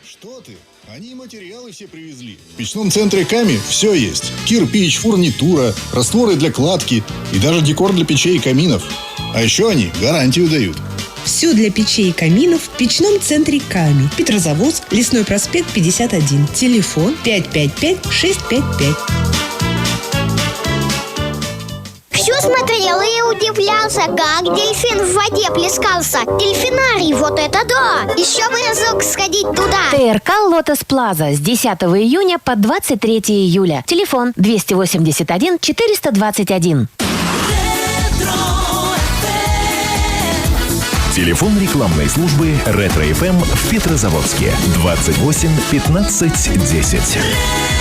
Что ты? Они материалы все привезли. В печном центре Ками все есть. Кирпич, фурнитура, растворы для кладки и даже декор для печей и каминов. А еще они гарантию дают. Все для печей и каминов в печном центре Ками. Петрозаводск, Лесной проспект 51. Телефон 555-655. Все смотрел и удивлялся, как дельфин в воде плескался. Дельфинарий, вот это да! Еще бы разок сходить туда. ТРК «Лотос Плаза» с 10 июня по 23 июля. Телефон 281 421. Телефон рекламной службы «Ретро ФМ» в Петрозаводске 28 15 10.